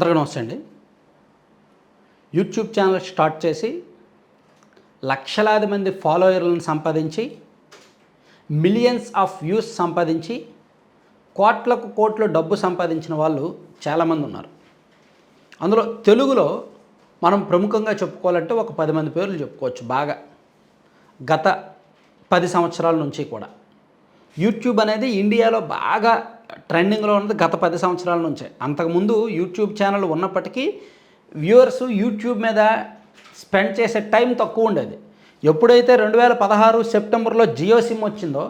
అందరికీ నమస్తే అండి. యూట్యూబ్ ఛానల్ స్టార్ట్ చేసి లక్షలాది మంది ఫాలోయర్లను సంపాదించి మిలియన్స్ ఆఫ్ వ్యూస్ సంపాదించి కోట్లకు కోట్లు డబ్బు సంపాదించిన వాళ్ళు చాలామంది ఉన్నారు. అందులో తెలుగులో మనం ప్రముఖంగా చెప్పుకోవాలంటే ఒక 10 మంది పేర్లు చెప్పుకోవచ్చు. బాగా గత 10 సంవత్సరాల నుంచి కూడా యూట్యూబ్ అనేది ఇండియాలో బాగా ట్రెండింగ్లో ఉన్నది గత 10 సంవత్సరాల నుంచే. అంతకుముందు యూట్యూబ్ ఛానల్ ఉన్నప్పటికీ వ్యూవర్స్ యూట్యూబ్ మీద స్పెండ్ చేసే టైం తక్కువ ఉండేది. ఎప్పుడైతే 2016 సెప్టెంబర్లో జియో సిమ్ వచ్చిందో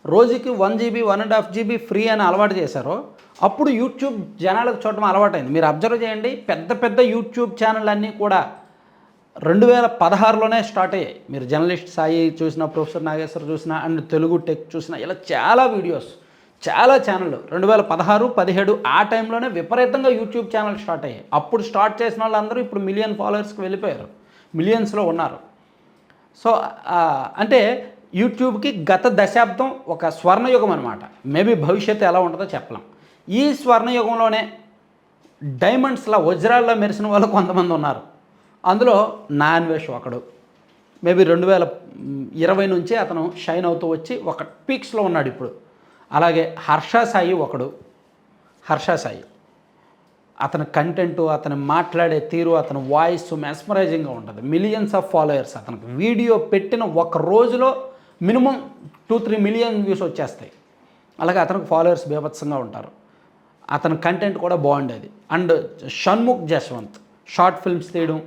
రోజుకి 1 GB 1.5 GB ఫ్రీ అని అలవాటు చేశారో అప్పుడు యూట్యూబ్ జనాలకు చూడటం అలవాటైంది. మీరు అబ్జర్వ్ చేయండి, పెద్ద పెద్ద యూట్యూబ్ ఛానల్ అన్నీ కూడా 2016లోనే స్టార్ట్ అయ్యాయి. మీరు జర్నలిస్ట్ సాయి చూసిన, ప్రొఫెసర్ నాగేశ్వర్ చూసిన, అండ్ తెలుగు టెక్ చూసిన, ఇలా చాలా వీడియోస్, చాలా ఛానళ్ళు 2016, 17 ఆ టైంలోనే విపరీతంగా యూట్యూబ్ ఛానల్ స్టార్ట్ అయ్యాయి. అప్పుడు స్టార్ట్ చేసిన వాళ్ళందరూ ఇప్పుడు మిలియన్ ఫాలోవర్స్కి వెళ్ళిపోయారు, మిలియన్స్లో ఉన్నారు. సో అంటే యూట్యూబ్కి గత దశాబ్దం ఒక స్వర్ణయుగం అనమాట. మేబీ భవిష్యత్తు ఎలా ఉంటుందో చెప్పలేం. ఈ స్వర్ణయుగంలోనే డైమండ్స్లా వజ్రాల్లో మెరిసిన వాళ్ళు కొంతమంది ఉన్నారు. అందులో నా అన్వేష్ ఒకడు. మేబీ 2020 నుంచి అతను షైన్ అవుతూ వచ్చి ఒక పీక్స్లో ఉన్నాడు ఇప్పుడు. అలాగే హర్ష సాయి ఒకడు. హర్ష సాయి అతని కంటెంటు, అతను మాట్లాడే తీరు, అతని వాయిస్ మెస్మరైజింగ్గా ఉంటుంది. Millions of followers. అతనికి వీడియో పెట్టిన ఒక రోజులో మినిమం 2-3 మిలియన్ వ్యూస్ వచ్చేస్తాయి. అలాగే అతనికి ఫాలోయర్స్ బీభత్సంగా ఉంటారు. అతని కంటెంట్ కూడా బాగుండేది. And Shanmukh Jaswanth short films తీయడం,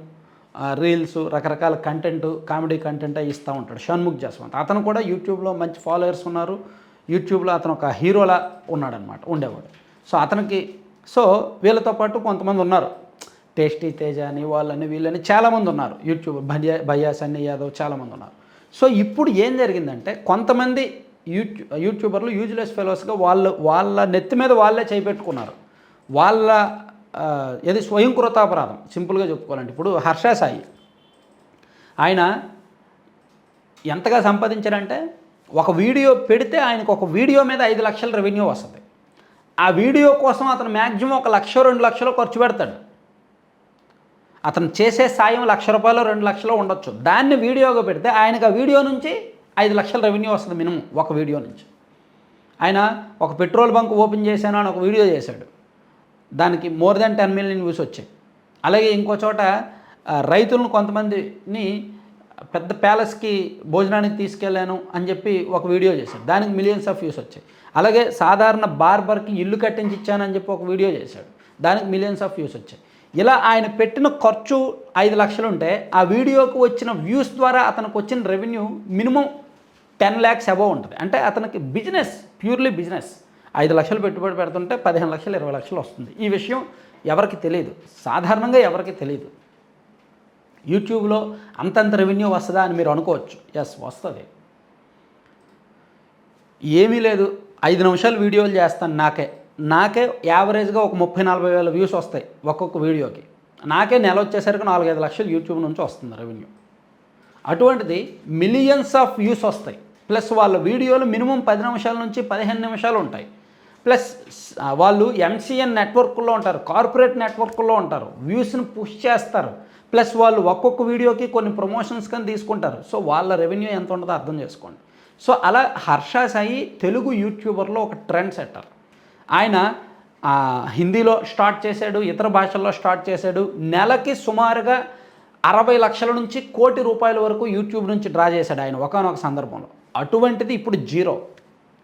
రీల్స్, రకరకాల కంటెంట్, కామెడీ కంటెంట్ ఇస్తూ ఉంటాడు షణ్ముఖ్ జశ్వంత్. అతను కూడా యూట్యూబ్లో మంచి ఫాలోయర్స్ ఉన్నారు. యూట్యూబ్లో అతను ఒక హీరోలా ఉన్నాడనమాట, ఉండేవాడు. సో అతనికి వీళ్ళతో పాటు కొంతమంది ఉన్నారు, టేస్టీ తేజ అని, వాళ్ళని వీళ్ళని చాలామంది ఉన్నారు. యూట్యూబ్ భయ్యా సన్నీ యాదవ్ చాలామంది ఉన్నారు. సో ఇప్పుడు ఏం జరిగిందంటే కొంతమంది యూట్యూబర్లు యూజ్లెస్ ఫెలోస్గా వాళ్ళ నెత్తి మీద వాళ్ళే చేపెట్టుకున్నారు. వాళ్ళ ఏది స్వయంకృతాపరాధం సింపుల్గా చెప్పుకోవాలంటే. ఇప్పుడు హర్ష సాయి ఆయన ఎంతగా సంపాదించారంటే ఒక వీడియో పెడితే ఆయనకు ఒక వీడియో మీద 5 లక్షల రెవెన్యూ వస్తుంది. ఆ వీడియో కోసం అతను మ్యాక్సిమం 1 లక్ష 2 లక్షలు ఖర్చు పెడతాడు. అతను చేసే సాయం 1 లక్ష రూపాయలు 2 లక్షలు ఉండొచ్చు. దాన్ని వీడియోగా పెడితే ఆయనకు ఆ వీడియో నుంచి 5 లక్షల రెవెన్యూ వస్తుంది మినిమం ఒక వీడియో నుంచి. ఆయన ఒక పెట్రోల్ బంక్ ఓపెన్ చేశాను అని ఒక వీడియో చేశాడు, దానికి మోర్ దాన్ 10 మిలియన్ వ్యూస్ వచ్చాయి. అలాగే ఇంకో చోట రైతులను కొంతమందిని పెద్ద ప్యాలెస్కి భోజనానికి తీసుకెళ్ళాను అని చెప్పి ఒక వీడియో చేశాడు, దానికి మిలియన్స్ ఆఫ్ వ్యూస్ వచ్చాయి. అలాగే సాధారణ బార్బర్కి ఇల్లు కట్టించి ఇచ్చానని చెప్పి ఒక వీడియో చేశాడు, దానికి మిలియన్స్ ఆఫ్ వ్యూస్ వచ్చాయి. ఇలా ఆయన పెట్టిన ఖర్చు 5 లక్షలు ఉంటే ఆ వీడియోకి వచ్చిన వ్యూస్ ద్వారా అతనికి వచ్చిన రెవెన్యూ మినిమం 10 lakhs అబవ్ ఉంటుంది. అంటే అతనికి బిజినెస్, ప్యూర్లీ బిజినెస్. 5 లక్షలు పెట్టుబడి పెడుతుంటే 15 లక్షలు 20 లక్షలు వస్తుంది. ఈ విషయం ఎవరికి తెలియదు, సాధారణంగా ఎవరికి తెలియదు. యూట్యూబ్లో అంతంత రెవెన్యూ వస్తుందా అని మీరు అనుకోవచ్చు. ఎస్, వస్తుంది. ఏమీ లేదు, 5 నిమిషాలు వీడియోలు చేస్తాను, నాకే యావరేజ్గా ఒక 30-40 వేల వ్యూస్ వస్తాయి ఒక్కొక్క వీడియోకి. నాకే నెల వచ్చేసరికి 4-5 లక్షలు యూట్యూబ్ నుంచి వస్తుంది రెవెన్యూ. అటువంటిది మిలియన్స్ ఆఫ్ వ్యూస్ వస్తాయి. ప్లస్ వాళ్ళ వీడియోలు మినిమం 10 నిమిషాల నుంచి 15 నిమిషాలు ఉంటాయి. ప్లస్ వాళ్ళు ఎంసీఎన్ నెట్వర్క్లో ఉంటారు, కార్పొరేట్ నెట్వర్క్లో ఉంటారు, వ్యూస్ని పుష్ చేస్తారు. ప్లస్ వాళ్ళు ఒక్కొక్క వీడియోకి కొన్ని ప్రమోషన్స్ కానీ తీసుకుంటారు. సో వాళ్ళ రెవెన్యూ ఎంత ఉంటుందో అర్థం చేసుకోండి. సో అలా హర్ష సాయి తెలుగు యూట్యూబర్లో ఒక ట్రెండ్ సెట్టర్. ఆయన హిందీలో స్టార్ట్ చేశాడు, ఇతర భాషల్లో స్టార్ట్ చేశాడు. నెలకి సుమారుగా 60 లక్షల నుంచి 1 కోటి రూపాయల వరకు యూట్యూబ్ నుంచి డ్రా చేశాడు ఆయన ఒకానొక సందర్భంలో. అటువంటిది ఇప్పుడు జీరో.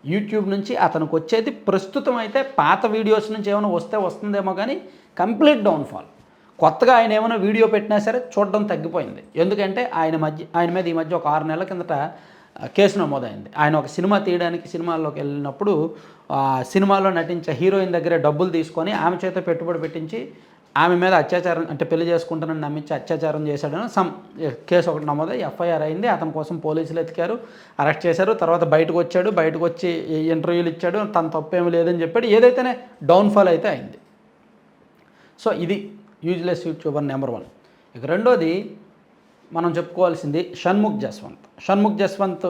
యూట్యూబ్ నుంచి అతనికి వచ్చేది ప్రస్తుతం అయితే పాత వీడియోస్ నుంచి ఏమైనా వస్తుందేమో కానీ కంప్లీట్ డౌన్ఫాల్. కొత్తగా ఆయన ఏమైనా వీడియో పెట్టినా సరే చూడడం తగ్గిపోయింది. ఎందుకంటే ఆయన మీద ఈ మధ్య ఒక 6 నెలల కిందట కేసు నమోదైంది. ఆయన ఒక సినిమా తీయడానికి సినిమాల్లోకి వెళ్ళినప్పుడు సినిమాలో నటించే హీరోయిన్ దగ్గరే డబ్బులు తీసుకొని ఆమె చేత పెట్టుబడి పెట్టించి ఆమె మీద అత్యాచారం, అంటే పెళ్లి చేసుకుంటానని నమ్మించి అత్యాచారం చేశాడని కేసు ఒకటి నమోదై ఎఫ్ఐఆర్ అయింది. అతని కోసం పోలీసులు ఎతికారు, అరెస్ట్ చేశారు. తర్వాత బయటకు వచ్చి ఇంటర్వ్యూలు ఇచ్చాడు, తన తప్పేమీ లేదని చెప్పాడు. ఏదైతేనే డౌన్ఫాల్ అయితే అయింది. సో ఇది యూజ్లెస్ యూట్యూబర్ నెంబర్ 1. ఇక రెండోది మనం చెప్పుకోవాల్సింది షణ్ముఖ్ జశ్వంత్. షణ్ముఖ్ జశ్వంత్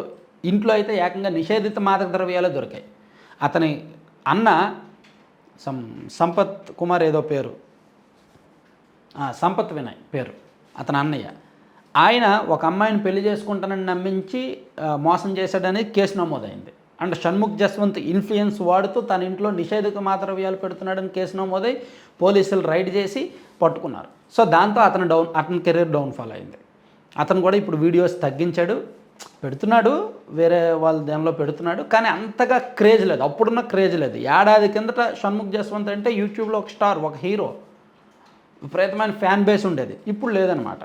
ఇంట్లో అయితే ఏకంగా నిషేధిత మాదక ద్రవ్యాలే దొరికాయి. అతని అన్న సంపత్ కుమార్ ఏదో పేరు, సంపత్ వినయ్ పేరు అతని అన్నయ్య. ఆయన ఒక అమ్మాయిని పెళ్లి చేసుకుంటానని నమ్మించి మోసం చేశాడని కేసు నమోదైంది. అండ్ షణ్ముఖ్ జస్వంత్ ఇన్ఫ్లుయెన్స్ వాడుతూ తన ఇంట్లో నిషేధిత మాద్రవ్యాలు పెడుతున్నాడని కేసు నమోదై పోలీసులు రైడ్ చేసి పట్టుకున్నారు. సో దాంతో అతని కెరీర్ డౌన్ఫాల్ అయింది. అతను కూడా ఇప్పుడు వీడియోస్ తగ్గించాడు, పెడుతున్నాడు, వేరే వాళ్ళ దానిలో పెడుతున్నాడు, కానీ అంతగా క్రేజ్ లేదు, అప్పుడున్న క్రేజ్ లేదు. ఏడాది కిందట షణ్ముఖ్ జస్వంత్ అంటే యూట్యూబ్లో ఒక స్టార్, ఒక హీరో, విపరీతమైన ఫ్యాన్ బేస్ ఉండేది. ఇప్పుడు లేదనమాట.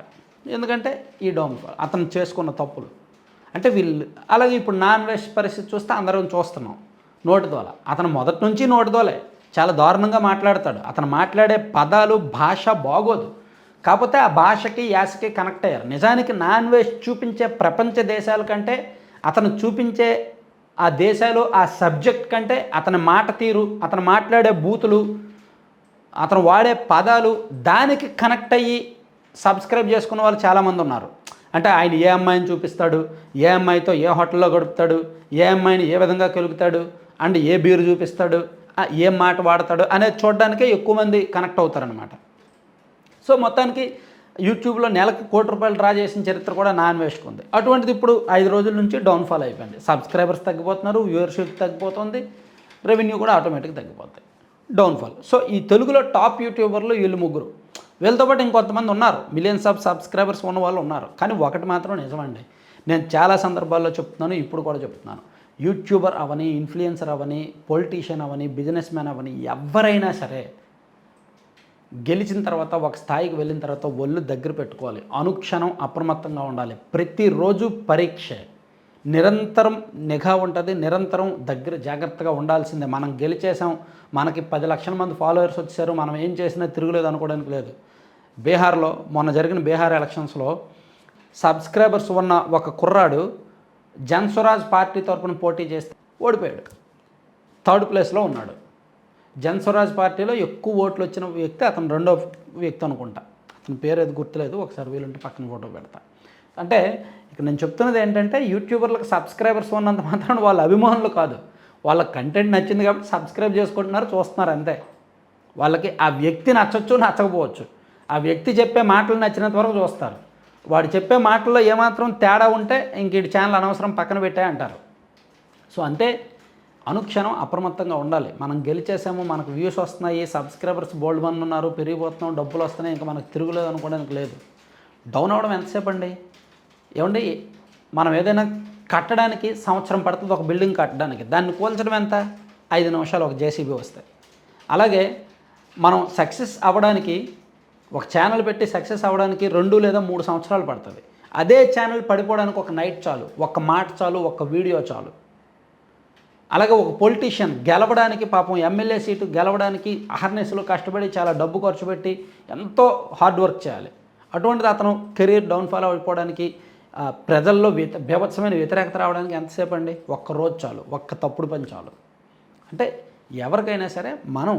ఎందుకంటే ఈ డౌన్ఫాల్, అతను చేసుకున్న తప్పులు. అంటే వీళ్ళు అలాగే ఇప్పుడు నాన్ వెజ్ పరిస్థితి చూస్తే అందరం చూస్తున్నాం. నోటిదోల, అతను మొదటి నుంచి నోటిదోలే, చాలా దారుణంగా మాట్లాడతాడు. అతను మాట్లాడే పదాలు, భాష బాగోదు. కాకపోతే ఆ భాషకి యాసకి కనెక్ట్ అయ్యారు. నిజానికి నాన్ వెజ్ చూపించే ప్రపంచ దేశాల కంటే అతను చూపించే ఆ దేశాలు, ఆ సబ్జెక్ట్ కంటే అతని మాట తీరు, అతను మాట్లాడే బూతులు, అతను వాడే పదాలు, దానికి కనెక్ట్ అయ్యి సబ్స్క్రైబ్ చేసుకున్న వాళ్ళు చాలామంది ఉన్నారు. అంటే ఆయన ఏ అమ్మాయిని చూపిస్తాడు, ఏ అమ్మాయితో ఏ హోటల్లో గడుపుతాడు, ఏ అమ్మాయిని ఏ విధంగా కెలుగుతాడు, అండ్ ఏ బీరు చూపిస్తాడు, ఏం మాట వాడతాడు అనేది చూడడానికే ఎక్కువ మంది కనెక్ట్ అవుతారనమాట. సో మొత్తానికి యూట్యూబ్లో నెలకు ₹1,00,00,000 డ్రా చేసిన చరిత్ర కూడా నాన్ వేస్ట్కి ఉంది. అటువంటిది ఇప్పుడు 5 రోజుల నుంచి డౌన్ఫాల్ అయిపోయింది. సబ్స్క్రైబర్స్ తగ్గిపోతున్నారు, వ్యూవర్షిప్ తగ్గిపోతుంది, రెవెన్యూ కూడా ఆటోమేటిక్గా తగ్గిపోతాయి. డౌన్ఫాల్. సో ఈ తెలుగులో టాప్ యూట్యూబర్లు వీళ్ళు ముగ్గురు. వీళ్ళతో పాటు ఇంకొంతమంది ఉన్నారు, మిలియన్స్ ఆఫ్ సబ్స్క్రైబర్స్ ఉన్న వాళ్ళు ఉన్నారు. కానీ ఒకటి మాత్రం నిజమండి, నేను చాలా సందర్భాల్లో చెప్తున్నాను, ఇప్పుడు కూడా చెప్తున్నాను, యూట్యూబర్ అవని, ఇన్ఫ్లుయెన్సర్ అవని, పొలిటీషియన్ అవని, బిజినెస్ మ్యాన్ అవని, ఎవరైనా సరే గెలిచిన తర్వాత, ఒక స్థాయికి వెళ్ళిన తర్వాత ఒళ్ళు దగ్గర పెట్టుకోవాలి. అనుక్షణం అప్రమత్తంగా ఉండాలి. ప్రతిరోజు పరీక్ష, నిరంతరం నిఘా ఉంటుంది, నిరంతరం దగ్గర జాగ్రత్తగా ఉండాల్సిందే. మనం గెలిచేసాం, మనకి 10 లక్షల మంది ఫాలోవర్స్ వచ్చారు, మనం ఏం చేసినా తిరుగులేదు అనుకోవడానికి లేదు. బీహార్లో మొన్న జరిగిన బీహార్ ఎలక్షన్స్లో సబ్స్క్రైబర్స్ ఉన్న ఒక కుర్రాడు జన్స్వరాజ్ పార్టీ తరపున పోటీ చేస్తే ఓడిపోయాడు, 3rd ప్లేస్లో ఉన్నాడు. జన్స్వరాజ్ పార్టీలో ఎక్కువ ఓట్లు వచ్చిన వ్యక్తి అతను, 2వ వ్యక్తి అనుకుంటా, అతని పేరు ఏది గుర్తులేదు, ఒకసారి వీలుంటే పక్కన ఫోటో పెడతా. అంటే ఇక నేను చెప్తున్నది ఏంటంటే, యూట్యూబర్లకు సబ్స్క్రైబర్స్ ఉన్నంత మాత్రం వాళ్ళ అభిమానులు కాదు, వాళ్ళ కంటెంట్ నచ్చింది కాబట్టి సబ్స్క్రైబ్ చేసుకుంటున్నారు, చూస్తున్నారు అంతే. వాళ్ళకి ఆ వ్యక్తి నచ్చచ్చు, నచ్చకపోవచ్చు, ఆ వ్యక్తి చెప్పే మాటలు నచ్చినంత వరకు చూస్తారు. వాడు చెప్పే మాటల్లో ఏమాత్రం తేడా ఉంటే ఇంక ఈ ఛానల్ అనవసరం పక్కన పెట్టే అంటారు. సో అంతే, అనుక్షణం అప్రమత్తంగా ఉండాలి. మనం గెలిచేసాము, మనకు వ్యూస్ వస్తున్నాయి, సబ్స్క్రైబర్స్ బోల్డ్ మంది ఉన్నారు, పెరిగిపోతున్నాం, డబ్బులు వస్తున్నాయి, ఇంకా మనకు తిరుగులేదు అనుకోవడానికి లేదు. డౌన్ అవ్వడం ఎంతసేపు అండి? ఏమండి, మనం ఏదైనా కట్టడానికి సంవత్సరం పడుతుంది, ఒక బిల్డింగ్ కట్టడానికి, దాన్ని కూల్చడం ఎంత? 5 నిమిషాలు ఒక జేసీబీ వస్తాయి. అలాగే మనం సక్సెస్ అవ్వడానికి, ఒక ఛానల్ పెట్టి సక్సెస్ అవ్వడానికి 2 లేదా 3 సంవత్సరాలు పడుతుంది. అదే ఛానల్ పడిపోవడానికి ఒక నైట్ చాలు, ఒక మాట చాలు, ఒక వీడియో చాలు. అలాగే ఒక పొలిటీషియన్ గెలవడానికి, పాపం ఎమ్మెల్యే సీటు గెలవడానికి అహర్నిశలు కష్టపడి చాలా డబ్బు ఖర్చు పెట్టి ఎంతో హార్డ్ వర్క్ చేయాలి. అటువంటిది అతను కెరీర్ డౌన్ఫాల్ అయిపోవడానికి, ప్రజల్లో బీభత్సమైన వ్యతిరేకత రావడానికి ఎంతసేపు అండి? ఒక్క రోజు చాలు, ఒక్క తప్పుడు పని చాలు. అంటే ఎవరికైనా సరే మనం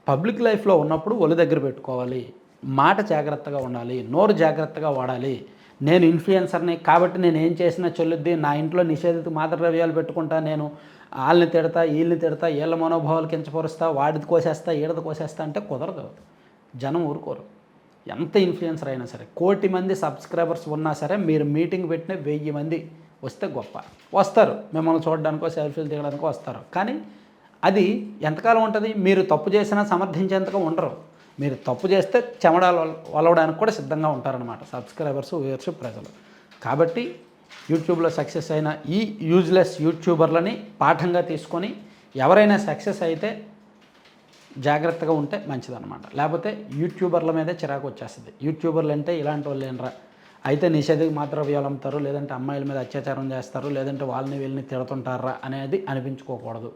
పబ్లిక్ లైఫ్లో ఉన్నప్పుడు ఒళ్ళు దగ్గర పెట్టుకోవాలి, మాట జాగ్రత్తగా ఉండాలి, నోరు జాగ్రత్తగా వాడాలి. నేను ఇన్ఫ్లుయెన్సర్ని కాబట్టి నేను ఏం చేసినా చెల్లుద్ది, నా ఇంట్లో నిషేధిత మాదద్రవ్యాలు పెట్టుకుంటా, నేను వాళ్ళని తిడతా, వీళ్ళని తిడతా, వీళ్ళ మనోభావాలు కించపరుస్తా, వాడిది కోసేస్తా, ఈడది కోసేస్తా అంటే కుదరదు. జనం ఊరుకోరు. ఎంత ఇన్ఫ్లుయెన్సర్ అయినా సరే, 1,00,00,000 మంది సబ్స్క్రైబర్స్ ఉన్నా సరే, మీరు మీటింగ్ పెట్టిన 1000 మంది వస్తే గొప్ప, వస్తారు, మిమ్మల్ని చూడడానికో సెల్ఫీలు దిగడానికో వస్తారు. కానీ అది ఎంతకాలం ఉంటుంది? మీరు తప్పు చేసినా సమర్థించేంతగా ఉండరు. మీరు తప్పు చేస్తే చెమడాలు వలవడానికి కూడా సిద్ధంగా ఉంటారనమాట సబ్స్క్రైబర్స్, వ్యూవర్స్, ప్రజలు. కాబట్టి యూట్యూబ్లో సక్సెస్ అయిన ఈ యూజ్లెస్ యూట్యూబర్లని పాఠంగా తీసుకొని ఎవరైనా సక్సెస్ అయితే జాగ్రత్తగా ఉంటే మంచిదన్నమాట. లేకపోతే యూట్యూబర్ల మీదే చిరాకు వచ్చేస్తుంది. యూట్యూబర్లు అంటే ఇలాంటి వాళ్ళు ఏంట్రా, అయితే నిషేధిక మాద్రవ్యాలు అమ్ముతారు, లేదంటే అమ్మాయిల మీద అత్యాచారం చేస్తారు, లేదంటే వాళ్ళని వీళ్ళని తిడుతుంటారా అనేది అనిపించుకోకూడదు.